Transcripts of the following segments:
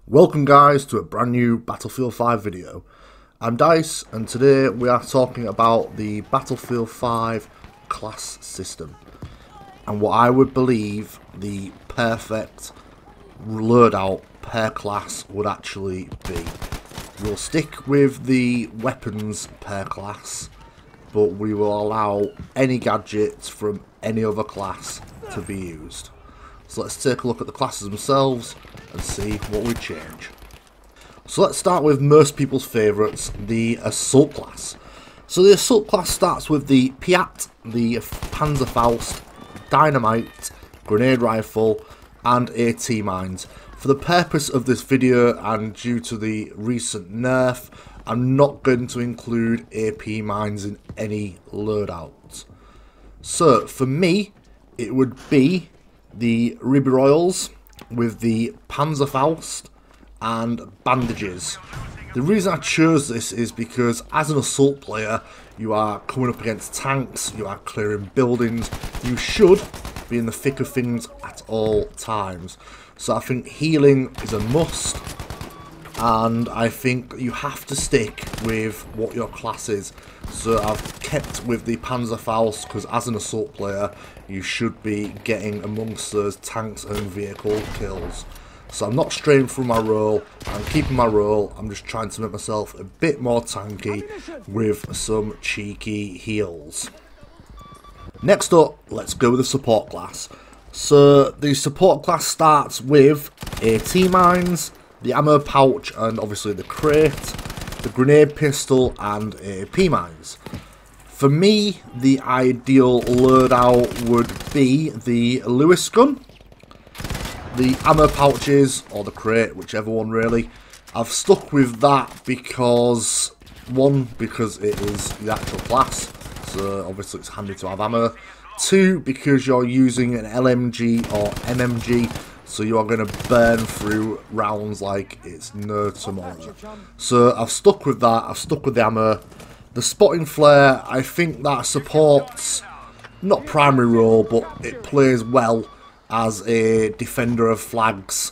Welcome guys to a brand new Battlefield 5 video. I'm Dice and today we are talking about the Battlefield 5 class system and what I would believe the perfect loadout per class would actually be. We'll stick with the weapons per class, but we will allow any gadgets from any other class to be used. So let's take a look at the classes themselves and see what we change. So let's start with most people's favourites, the Assault class. So the Assault class starts with the Piat, the Panzerfaust, Dynamite, Grenade Rifle and AT Mines. For the purpose of this video and due to the recent nerf, I'm not going to include AP Mines in any loadouts. So for me, it would be the Ruby Royals with the Panzerfaust and bandages. The reason I chose this is because as an assault player, you are coming up against tanks, you are clearing buildings, you should be in the thick of things at all times. So I think healing is a must, and I think you have to stick with what your class is. So I've kept with the Panzerfaust because as an assault player you should be getting amongst those tanks and vehicle kills. So I'm not straying from my role, I'm keeping my role, I'm just trying to make myself a bit more tanky with some cheeky heals. Next up, let's go with the support class. So the support class starts with AT Mines, the ammo pouch and obviously the crate, the grenade pistol and AP Mines. For me, the ideal loadout would be the Lewis gun, the ammo pouches or the crate, whichever one really. I've stuck with that because, one, because it is the actual class, so obviously it's handy to have ammo. Two, because you're using an LMG or MMG, so you are going to burn through rounds like it's no tomorrow. So I've stuck with that, I've stuck with the ammo. The spotting flare, I think that supports, not primary role, but it plays well as a defender of flags.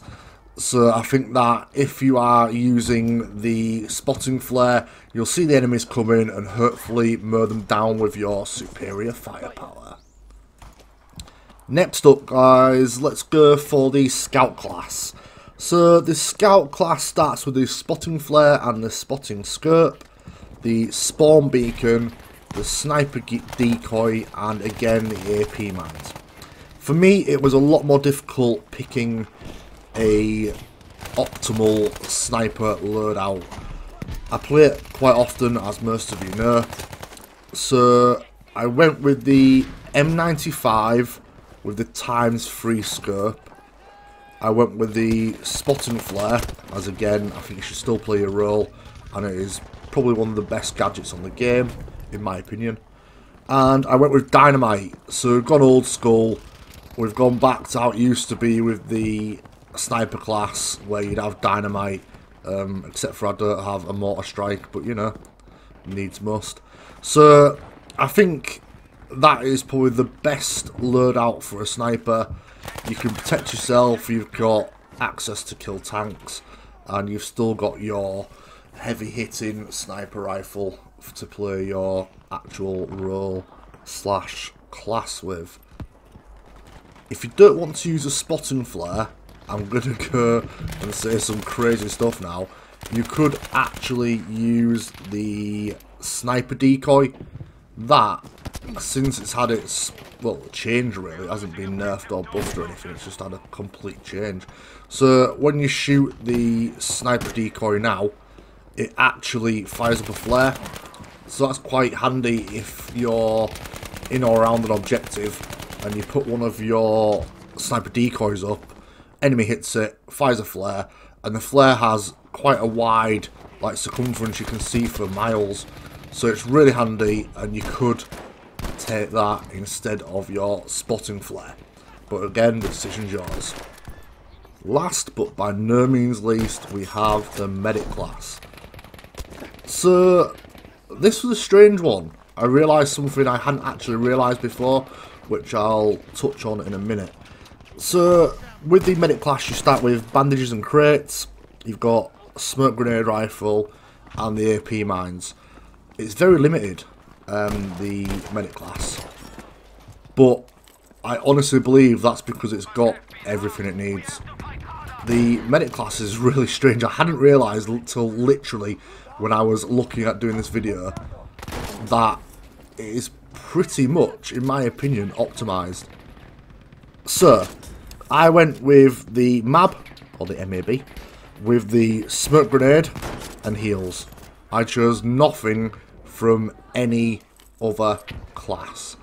So I think that if you are using the spotting flare, you'll see the enemies coming and hopefully mow them down with your superior firepower. Next up guys, let's go for the Scout class. So the Scout class starts with the spotting flare and the spotting scope, the spawn beacon, the sniper decoy and again the AP Mines. For me it was a lot more difficult picking a optimal sniper loadout. I play it quite often, as most of you know, so I went with the M95 with the ×3 scope. I went with the spotting flare, as again I think you should still play your role and it is probably one of the best gadgets on the game in my opinion. And I went with dynamite, so we've gone old school, we've gone back to how it used to be with the sniper class where you'd have dynamite, except for I don't have a mortar strike, but you know, needs must. So I think that is probably the best loadout for a sniper. You can protect yourself, you've got access to kill tanks, and you've still got your heavy hitting sniper rifle to play your actual role / class with. If you don't want to use a spotting flare, I'm gonna go and say some crazy stuff now. You could actually use the sniper decoy. That, since it's had its, well, change really, it hasn't been nerfed or buffed or anything, it's just had a complete change. So when you shoot the sniper decoy now, it actually fires up a flare. So that's quite handy if you're in or around an objective and you put one of your sniper decoys up, enemy hits it, fires a flare, and the flare has quite a wide like circumference you can see for miles. So it's really handy and you could take that instead of your spotting flare. But again, the decision's yours. Last but by no means least, we have the medic class. So this was a strange one. I realised something I hadn't actually realised before, which I'll touch on in a minute. So with the medic class you start with bandages and crates, you've got a smoke grenade rifle and the AP mines. It's very limited, the medic class, but I honestly believe that's because it's got everything it needs. The medic class is really strange. I hadn't realised until literally when I was looking at doing this video that it is pretty much, in my opinion, optimised. So, I went with the MAB, or the MAB, with the smoke grenade and heals. I chose nothing from any other class,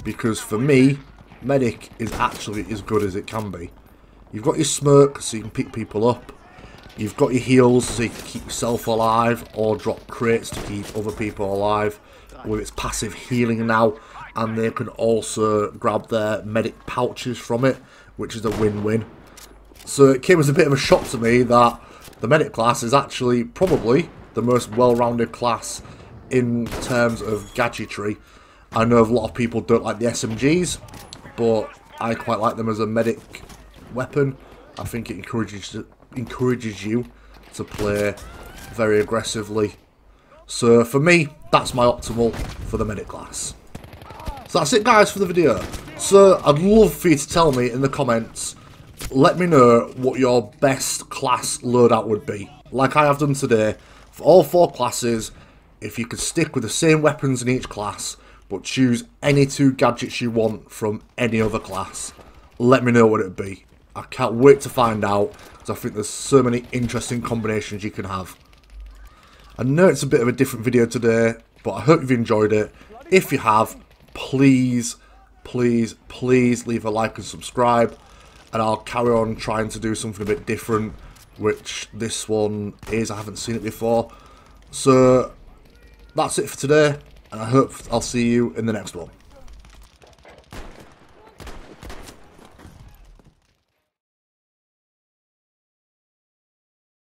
because for me, medic is actually as good as it can be. You've got your smoke so you can pick people up, you've got your heals so you can keep yourself alive or drop crates to keep other people alive with its passive healing now, and they can also grab their medic pouches from it, which is a win-win. So it came as a bit of a shock to me that the medic class is actually probably the most well-rounded class in terms of gadgetry. I know a lot of people don't like the SMGs, but I quite like them as a medic weapon. I think it encourages you to play very aggressively. So for me, that's my optimal for the medic class. So that's it, guys, for the video. So I'd love for you to tell me in the comments, let me know what your best class loadout would be, like I have done today. For all 4 classes, if you could stick with the same weapons in each class, but choose any 2 gadgets you want from any other class, let me know what it would be. I can't wait to find out, because I think there's so many interesting combinations you can have. I know it's a bit of a different video today, but I hope you've enjoyed it. If you have, please, please, please leave a like and subscribe, and I'll carry on trying to do something a bit different, which this one is. I haven't seen it before. So that's it for today, and I hope I'll see you in the next one.